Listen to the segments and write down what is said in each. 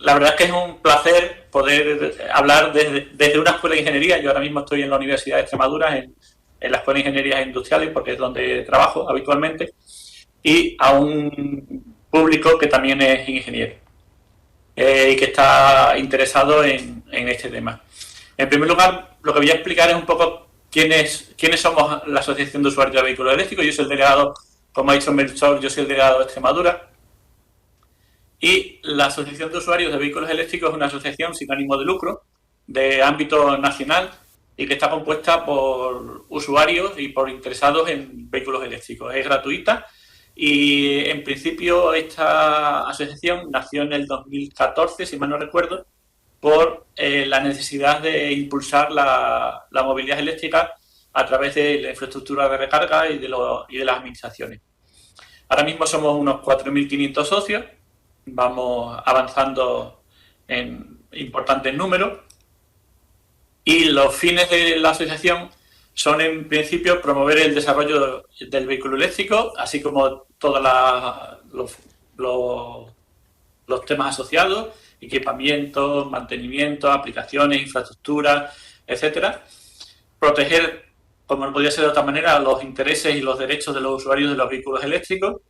la verdad es que es un placer poder hablar desde una escuela de ingeniería. Yo ahora mismo estoy en la Universidad de Extremadura, en la Escuela de Ingenierías Industriales, porque es donde trabajo habitualmente, y a un público que también es ingeniero y que está interesado en este tema. En primer lugar, lo que voy a explicar es un poco quiénes somos la Asociación de Usuarios de Vehículos Eléctricos. Yo soy el delegado, como ha dicho Melchor, yo soy el delegado de Extremadura. Y la Asociación de Usuarios de Vehículos Eléctricos es una asociación sin ánimo de lucro de ámbito nacional y que está compuesta por usuarios y por interesados en vehículos eléctricos. Es gratuita y en principio esta asociación nació en el 2014, si mal no recuerdo, por la necesidad de impulsar la movilidad eléctrica a través de la infraestructura de recarga y de las administraciones. Ahora mismo somos unos 4.500 socios, vamos avanzando en importantes números y los fines de la asociación son en principio promover el desarrollo del vehículo eléctrico, así como todos los temas asociados, equipamiento, mantenimiento, aplicaciones, infraestructura, etcétera. Proteger, como no podía ser de otra manera, los intereses y los derechos de los usuarios de los vehículos eléctricos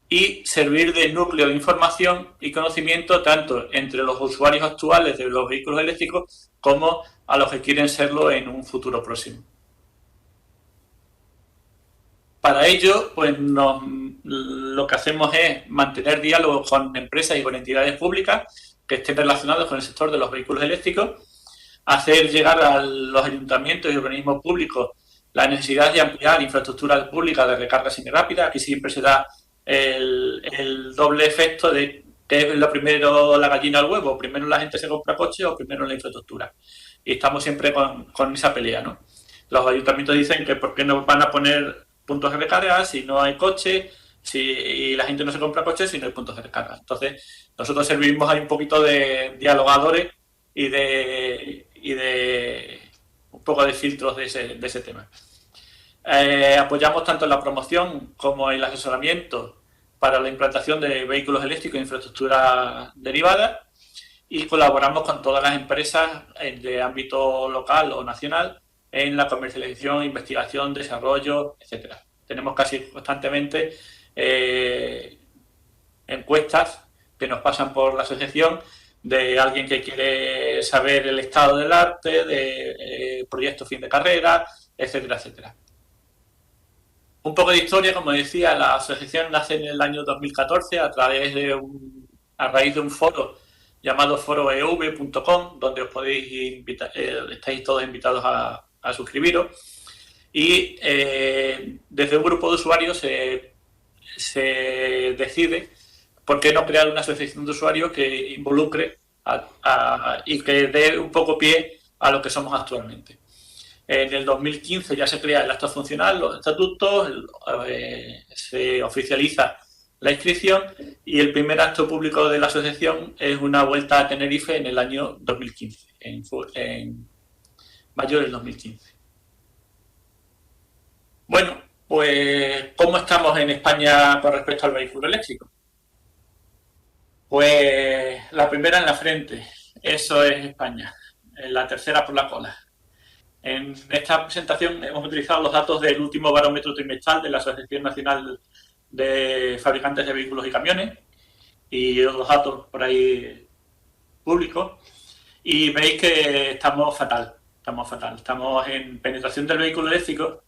y servir de núcleo de información y conocimiento tanto entre los usuarios actuales de los vehículos eléctricos como a los que quieren serlo en un futuro próximo. Para ello, pues lo que hacemos es mantener diálogos con empresas y con entidades públicas que estén relacionadas con el sector de los vehículos eléctricos, hacer llegar a los ayuntamientos y organismos públicos la necesidad de ampliar infraestructura pública de recarga semirápida. Aquí siempre se da el doble efecto de que es lo primero la gallina al huevo, primero la gente se compra coche o primero la infraestructura. Y estamos siempre con esa pelea, ¿no? Los ayuntamientos dicen que por qué no van a poner puntos de recarga si no hay coche, y la gente no se compra coches si no hay puntos de recarga. Entonces, nosotros servimos ahí un poquito de dialogadores y de un poco de filtros de ese tema. Apoyamos tanto en la promoción como en el asesoramiento para la implantación de vehículos eléctricos e infraestructura derivada y colaboramos con todas las empresas de ámbito local o nacional en la comercialización, investigación, desarrollo, etcétera. Tenemos casi constantemente encuestas que nos pasan por la asociación de alguien que quiere saber el estado del arte, de proyectos fin de carrera, etcétera, etcétera. Un poco de historia, como decía, la asociación nace en el año 2014 a raíz de un foro llamado foroev.com, donde os podéis invitar, estáis todos invitados a suscribiros. Y desde un grupo de usuarios se decide por qué no crear una asociación de usuarios que involucre y que dé un poco pie a lo que somos actualmente. En el 2015 ya se crea el acta funcional, los estatutos, se oficializa la inscripción y el primer acto público de la asociación es una vuelta a Tenerife en el año 2015, en mayo del 2015. Bueno, pues ¿cómo estamos en España con respecto al vehículo eléctrico? Pues la primera en la frente, eso es España, la tercera por la cola. En esta presentación hemos utilizado los datos del último barómetro trimestral de la Asociación Nacional de Fabricantes de Vehículos y Camiones y los datos por ahí públicos y veis que estamos fatal. Estamos en penetración del vehículo eléctrico.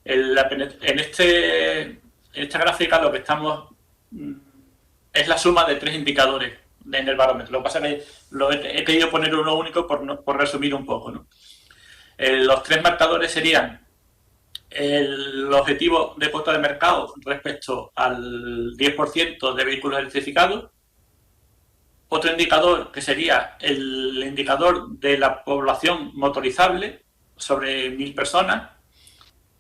En esta gráfica lo que estamos es la suma de tres indicadores en el barómetro. Lo que pasa es que he querido poner uno único por resumir un poco, ¿no? Los tres marcadores serían el objetivo de cuota de mercado respecto al 10% de vehículos electrificados. Otro indicador que sería el indicador de la población motorizable sobre 1.000 personas.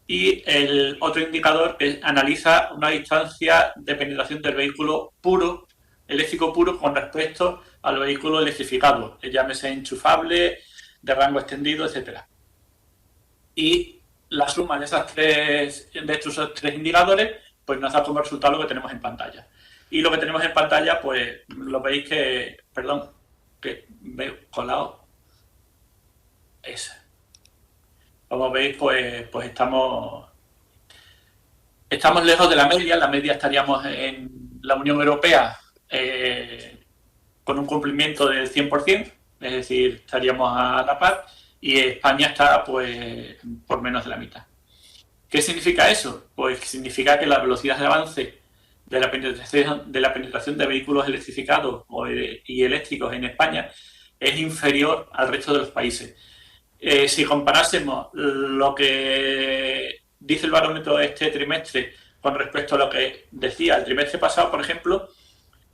Y el otro indicador que analiza una distancia de penetración del vehículo puro, eléctrico puro, con respecto al vehículo electrificado, llámese enchufable, de rango extendido, etcétera. Y la suma de estos tres indicadores pues nos da como resultado lo que tenemos en pantalla. Y lo que tenemos en pantalla, pues lo veis que, perdón, que veo colado. Esa. Como veis, pues estamos lejos de la media. La media estaríamos en la Unión Europea con un cumplimiento del 100%, es decir, estaríamos a la par, y España está pues por menos de la mitad. ¿Qué significa eso? Pues significa que la velocidad de avance de la penetración de vehículos electrificados y eléctricos en España es inferior al resto de los países. Si comparásemos lo que dice el barómetro este trimestre con respecto a lo que decía el trimestre pasado, por ejemplo,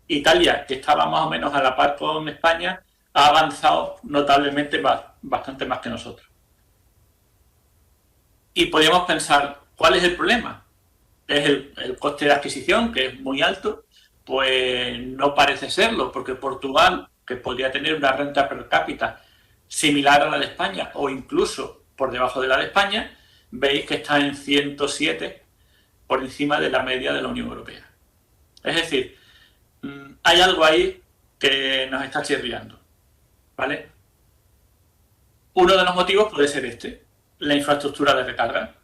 Italia, que estaba más o menos a la par con España, ha avanzado notablemente bastante más que nosotros. Y podríamos pensar, ¿cuál es el problema? ¿Es el coste de adquisición, que es muy alto? Pues no parece serlo, porque Portugal, que podría tener una renta per cápita similar a la de España o incluso por debajo de la de España, veis que está en 107 por encima de la media de la Unión Europea. Es decir, hay algo ahí que nos está chirriando, ¿vale? Uno de los motivos puede ser este, la infraestructura de recarga.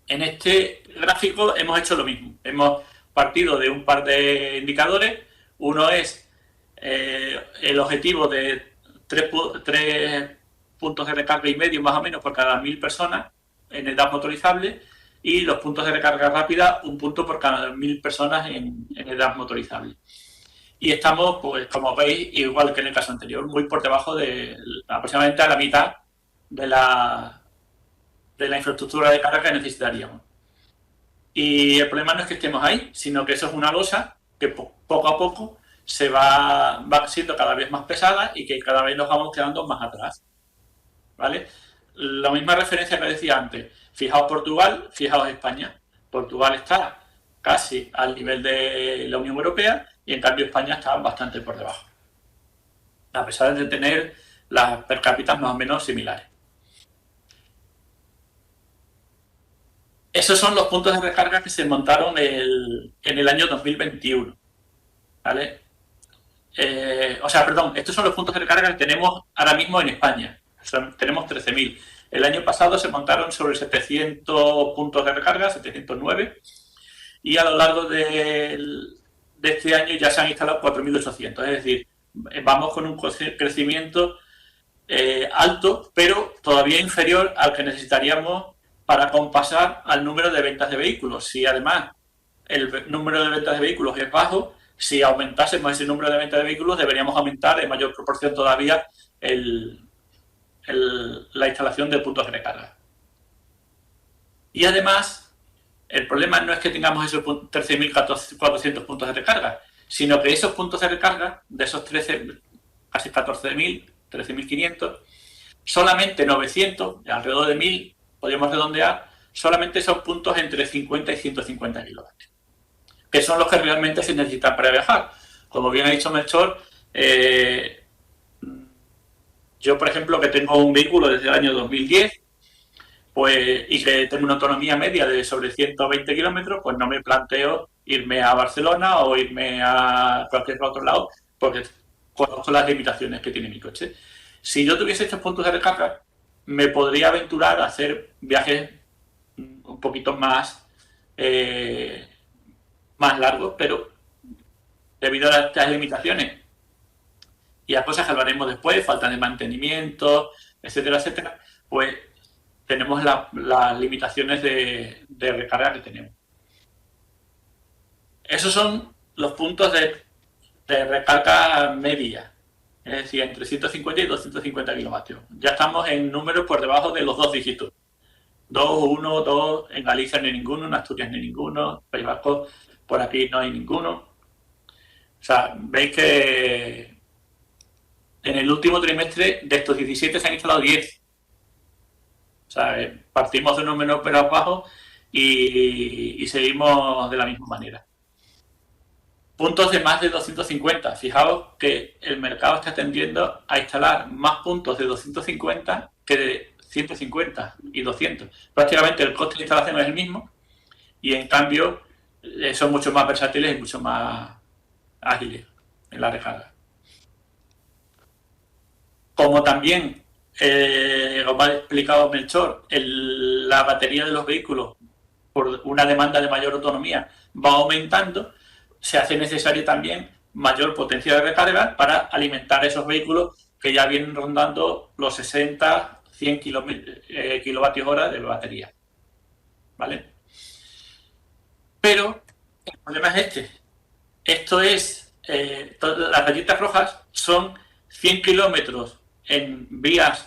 En este gráfico hemos hecho lo mismo. Hemos partido de un par de indicadores. Uno es el objetivo de 3 puntos de recarga y medio más o menos por cada 1000 personas en edad motorizable, y los puntos de recarga rápida, un punto por cada 1000 personas en edad motorizable. Y estamos, pues como veis, igual que en el caso anterior, muy por debajo de aproximadamente a la mitad de la infraestructura de carga que necesitaríamos. Y el problema no es que estemos ahí, sino que eso es una losa que poco a poco se va siendo cada vez más pesada y que cada vez nos vamos quedando más atrás, ¿vale? La misma referencia que decía antes, fijaos Portugal, fijaos España. Portugal está casi al nivel de la Unión Europea y en cambio España está bastante por debajo, a pesar de tener las per cápita más o menos similares. Esos son los puntos de recarga que se montaron en el año 2021, ¿vale? Perdón, estos son los puntos de recarga que tenemos ahora mismo en España. Tenemos 13.000. El año pasado se montaron sobre 700 puntos de recarga, 709, y a lo largo de este año ya se han instalado 4.800. Es decir, vamos con un crecimiento alto, pero todavía inferior al que necesitaríamos para compasar al número de ventas de vehículos. Si además el número de ventas de vehículos es bajo, si aumentásemos ese número de ventas de vehículos, deberíamos aumentar en mayor proporción todavía la instalación de puntos de recarga. Y además, el problema no es que tengamos esos 13.400 puntos de recarga, sino que esos puntos de recarga, de esos casi 14.000, 13.500, solamente 900, alrededor de 1.000, podríamos redondear, solamente son puntos entre 50 y 150 kilovatios, que son los que realmente se necesitan para viajar. Como bien ha dicho Melchor, yo, por ejemplo, que tengo un vehículo desde el año 2010, pues, y que tengo una autonomía media de sobre 120 kilómetros, pues no me planteo irme a Barcelona o irme a cualquier otro lado, porque conozco las limitaciones que tiene mi coche. Si yo tuviese estos puntos de recarga, me podría aventurar a hacer viajes un poquito más largos, pero debido a estas limitaciones y a cosas que hablaremos después, falta de mantenimiento, etcétera, etcétera, pues tenemos las limitaciones de recarga que tenemos. Esos son los puntos de recarga media, es decir, entre 150 y 250 kilovatios. Ya estamos en números por debajo de los 2 dígitos. 2, 1, 2, en Galicia no hay ninguno, en Asturias no hay ninguno, País Vasco por aquí no hay ninguno. O sea, veis que en el último trimestre de estos 17 se han instalado 10. O sea, partimos de unos menos pero bajos y seguimos de la misma manera. Puntos de más de 250. Fijaos que el mercado está tendiendo a instalar más puntos de 250 que de 150 y 200. Prácticamente el coste de instalación es el mismo y en cambio son mucho más versátiles y mucho más ágiles en la recarga. Como también, como ha explicado Melchor, la batería de los vehículos, por una demanda de mayor autonomía, va aumentando, se hace necesario también mayor potencia de recarga para alimentar esos vehículos que ya vienen rondando los 60, 100 kilovatios hora de batería. ¿Vale? Pero el problema es este. Esto es, las rayitas rojas son 100 kilómetros en vías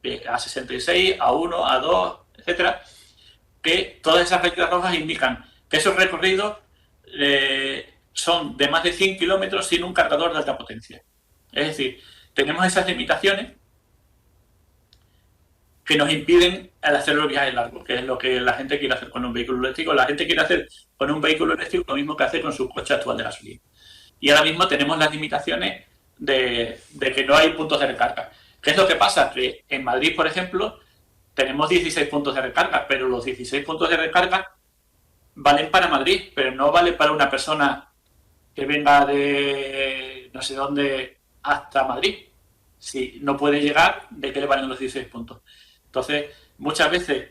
A66, A1, A2, etcétera, que todas esas rayitas rojas indican que esos recorridos son de más de 100 kilómetros sin un cargador de alta potencia. Es decir, tenemos esas limitaciones que nos impiden el hacer los viajes largos, que es lo que la gente quiere hacer con un vehículo eléctrico. La gente quiere hacer con un vehículo eléctrico lo mismo que hace con su coche actual de gasolina. Y ahora mismo tenemos las limitaciones de que no hay puntos de recarga. ¿Qué es lo que pasa? Que en Madrid, por ejemplo, tenemos 16 puntos de recarga, pero los 16 puntos de recarga valen para Madrid, pero no vale para una persona que venga de no sé dónde hasta Madrid. Si no puede llegar, ¿de qué le valen los 16 puntos? Entonces, muchas veces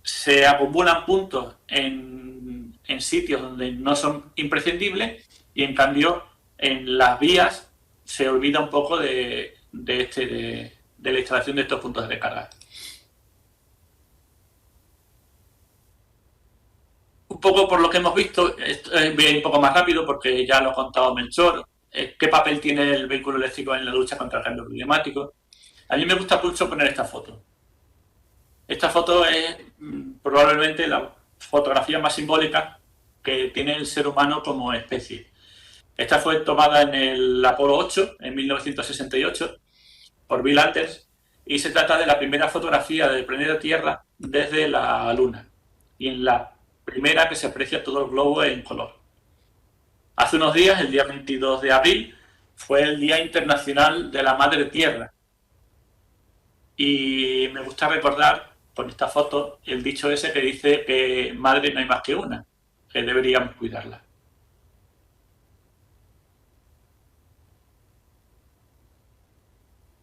se acumulan puntos en sitios donde no son imprescindibles y en cambio en las vías se olvida un poco de la instalación de estos puntos de recarga. Un poco por lo que hemos visto, voy a ir un poco más rápido porque ya lo ha contado Melchor, qué papel tiene el vehículo eléctrico en la lucha contra el cambio climático. A mí me gusta mucho poner esta foto. Esta foto es probablemente la fotografía más simbólica que tiene el ser humano como especie. Esta fue tomada en el Apolo 8, en 1968, por Bill Anders, y se trata de la primera fotografía del planeta Tierra desde la Luna, y en la primera que se aprecia todo el globo en color. Hace unos días, el día 22 de abril, fue el Día Internacional de la Madre Tierra, y me gusta recordar con esta foto el dicho ese que dice que madre no hay más que una, que deberíamos cuidarla.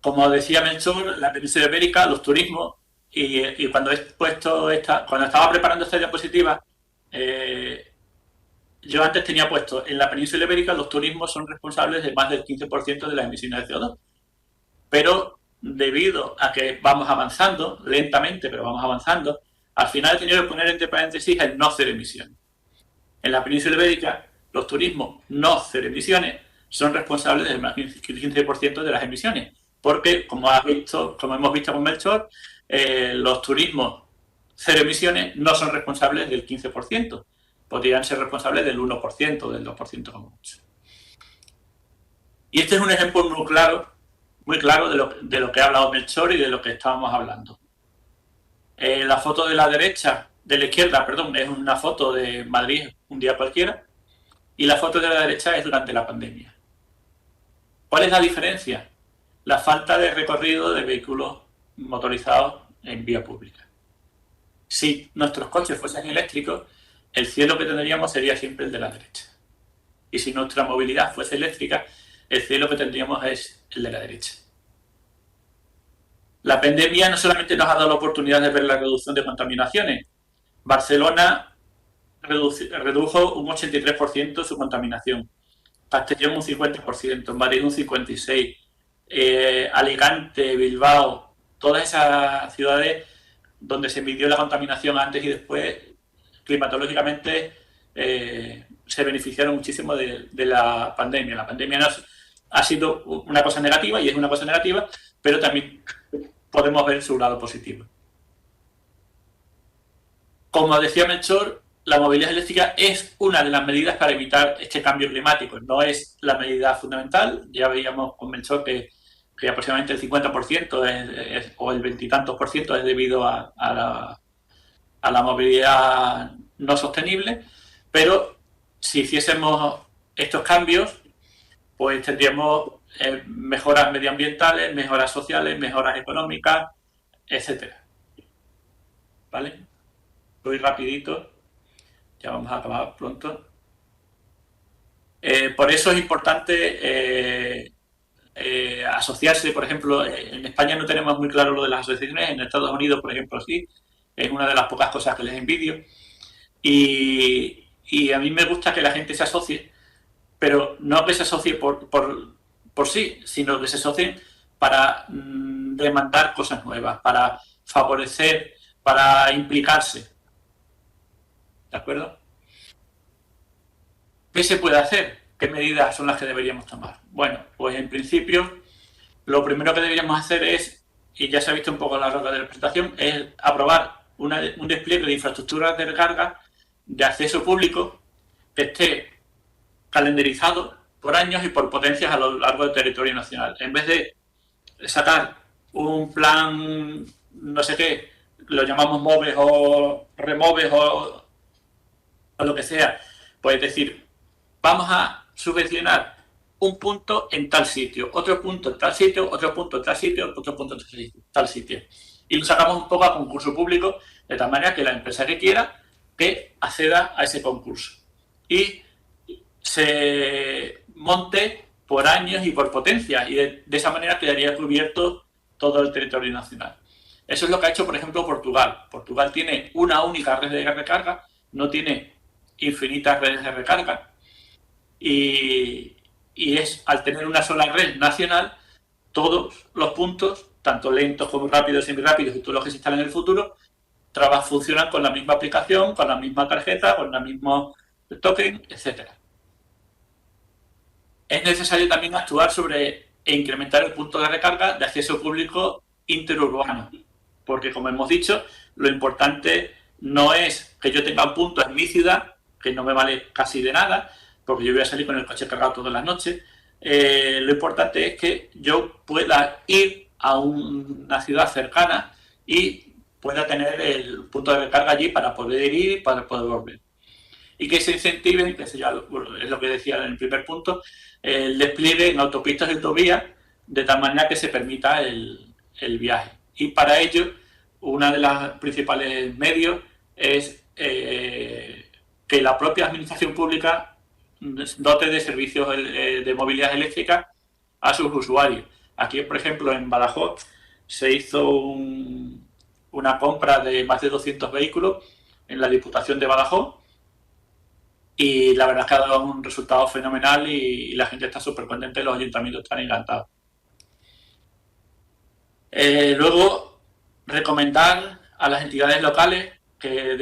Como decía Melchor, la península ibérica, los turismos, y cuando he puesto cuando estaba preparando esta diapositiva, yo antes tenía puesto en la península ibérica los turismos son responsables de más del 15% de las emisiones de CO2. Pero debido a que vamos avanzando, lentamente, pero vamos avanzando, al final he tenido que poner entre paréntesis el no cero emisiones. En la península ibérica, los turismos no cero emisiones son responsables del más del 15% de las emisiones. Porque, como hemos visto con Melchor, los turismos cero emisiones no son responsables del 15%. Podrían ser responsables del 1%, del 2% como mucho. Y este es un ejemplo muy claro de lo que ha hablado Melchor y de lo que estábamos hablando. La foto de la izquierda, es una foto de Madrid un día cualquiera, y la foto de la derecha es durante la pandemia. ¿Cuál es la diferencia? La falta de recorrido de vehículos motorizados en vía pública. Si nuestros coches fuesen eléctricos, el cielo que tendríamos sería siempre el de la derecha. Y si nuestra movilidad fuese eléctrica, el cielo que tendríamos es el de la derecha. La pandemia no solamente nos ha dado la oportunidad de ver la reducción de contaminaciones. Barcelona redujo un 83% su contaminación. Castellón un 50%, Madrid un 56%, Alicante, Bilbao, todas esas ciudades donde se midió la contaminación antes y después, climatológicamente, se beneficiaron muchísimo de la pandemia. La pandemia ha sido una cosa negativa y es una cosa negativa, pero también podemos ver su lado positivo. Como decía Melchor, la movilidad eléctrica es una de las medidas para evitar este cambio climático. No es la medida fundamental. Ya veíamos con Melchor que aproximadamente el 50% o el 20 y tantos por ciento es debido a la movilidad no sostenible, pero si hiciésemos estos cambios, pues tendríamos mejoras medioambientales, mejoras sociales, mejoras económicas, etcétera. ¿Vale? Voy rapidito, ya vamos a acabar pronto. Por eso es importante asociarse, por ejemplo, en España no tenemos muy claro lo de las asociaciones, en Estados Unidos, por ejemplo, sí, es una de las pocas cosas que les envidio. Y a mí me gusta que la gente se asocie, pero no que se asocie por sí, sino que se asocien para demandar cosas nuevas, para favorecer, para implicarse. ¿De acuerdo? ¿Qué se puede hacer? ¿Qué medidas son las que deberíamos tomar? Bueno, pues en principio lo primero que deberíamos hacer es, y ya se ha visto un poco en la rueda de la presentación, es aprobar un despliegue de infraestructuras de recarga de acceso público que esté calendarizado por años y por potencias a lo largo del territorio nacional. En vez de sacar un plan, no sé qué, lo llamamos MOVES o REMOVES o lo que sea, pues decir, vamos a subvencionar un punto en tal sitio, otro punto en tal sitio, otro punto en tal sitio, otro punto en tal sitio. Y lo sacamos un poco a concurso público, de tal manera que la empresa que quiera que acceda a ese concurso. Y se monte por años y por potencia, y de esa manera quedaría cubierto todo el territorio nacional. Eso es lo que ha hecho, por ejemplo, Portugal. Portugal tiene una única red de recarga, no tiene infinitas redes de recarga, y es, al tener una sola red nacional, todos los puntos, tanto lentos como rápidos, semirápidos y todos los que se instalan en el futuro, funcionan con la misma aplicación, con la misma tarjeta, con el mismo token, etcétera. Es necesario también actuar sobre e incrementar el punto de recarga de acceso público interurbano, porque como hemos dicho, lo importante no es que yo tenga un punto en mi ciudad, que no me vale casi de nada, porque yo voy a salir con el coche cargado todas las noches. Lo importante es que yo pueda ir a una ciudad cercana y pueda tener el punto de recarga allí para poder ir y para poder volver. Y que se incentive, que eso ya es lo que decía en el primer punto, el despliegue en autopistas y autovías de tal manera que se permita el viaje. Y para ello, uno de los principales medios es que la propia administración pública dote de servicios de movilidad eléctrica a sus usuarios. Aquí, por ejemplo, en Badajoz se hizo una compra de más de 200 vehículos en la Diputación de Badajoz, y la verdad es que ha dado un resultado fenomenal y la gente está súper contenta y los ayuntamientos están encantados. Luego, recomendar a las entidades locales que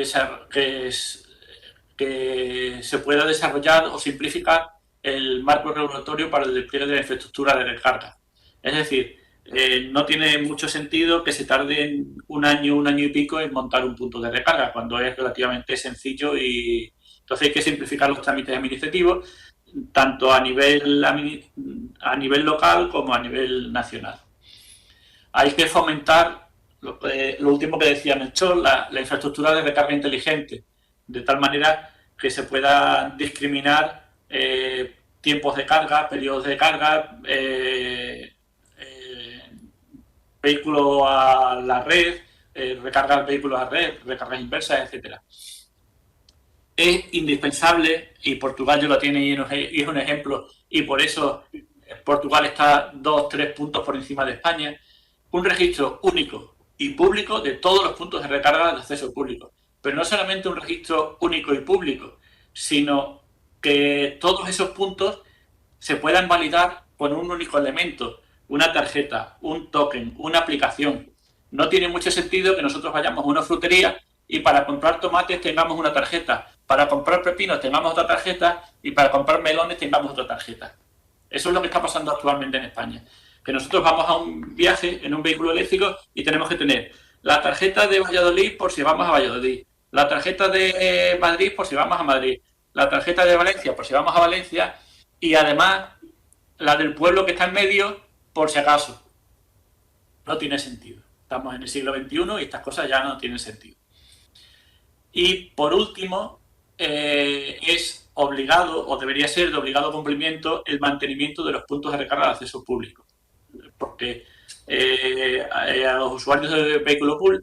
se pueda desarrollar o simplificar el marco regulatorio para el despliegue de la infraestructura de recarga. Es decir, no tiene mucho sentido que se tarde un año y pico en montar un punto de recarga, cuando es relativamente sencillo, y entonces hay que simplificar los trámites administrativos, tanto a nivel local como a nivel nacional. Hay que fomentar lo último que decía Melchor, la infraestructura de recarga inteligente, de tal manera que se pueda discriminar tiempos de carga, periodos de carga, vehículo a la red, recargar vehículos a red, recargas inversas, etcétera. Es indispensable, y Portugal ya lo tiene y es un ejemplo, y por eso Portugal está 2-3 puntos por encima de España, un registro único y público de todos los puntos de recarga de acceso público. Pero no solamente un registro único y público, sino que todos esos puntos se puedan validar con un único elemento, una tarjeta, un token, una aplicación. No tiene mucho sentido que nosotros vayamos a una frutería y para comprar tomates tengamos una tarjeta, para comprar pepinos tengamos otra tarjeta y para comprar melones tengamos otra tarjeta. Eso es lo que está pasando actualmente en España. Que nosotros vamos a un viaje en un vehículo eléctrico y tenemos que tener la tarjeta de Valladolid por si vamos a Valladolid, la tarjeta de Madrid por si vamos a Madrid, la tarjeta de Valencia por si vamos a Valencia, y además la del pueblo que está en medio por si acaso. No tiene sentido. Estamos en el siglo XXI y estas cosas ya no tienen sentido. Y por último, es obligado, o debería ser de obligado cumplimiento, el mantenimiento de los puntos de recarga de acceso público. Porque a los usuarios de vehículos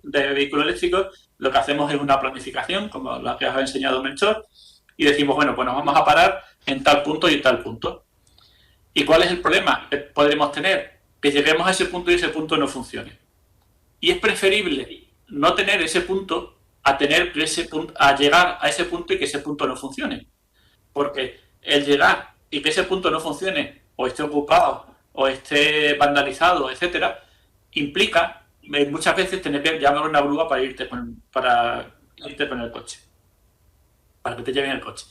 eléctricos lo que hacemos es una planificación, como la que os ha enseñado Melchor, y decimos, bueno, pues nos vamos a parar en tal punto y tal punto. ¿Y cuál es el problema que podremos tener? Que lleguemos a ese punto y ese punto no funcione. Y es preferible no tener ese punto a tener ese punto, a llegar a ese punto y que ese punto no funcione. Porque el llegar y que ese punto no funcione, o esté ocupado, o esté vandalizado, etcétera, implica muchas veces tener que llamar a una grúa para irte con el coche, para que te lleven el coche.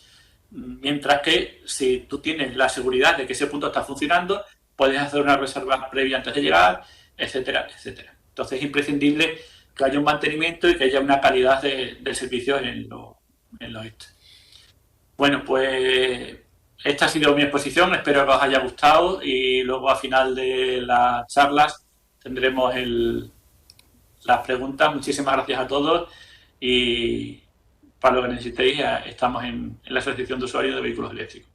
Mientras que si tú tienes la seguridad de que ese punto está funcionando, puedes hacer una reserva previa antes de llegar, etcétera, etcétera. Entonces es imprescindible que haya un mantenimiento y que haya una calidad del servicio en los estos. Bueno, pues esta ha sido mi exposición, espero que os haya gustado y luego al final de las charlas tendremos las preguntas. Muchísimas gracias a todos y para lo que necesitéis estamos en la Asociación de Usuarios de Vehículos Eléctricos.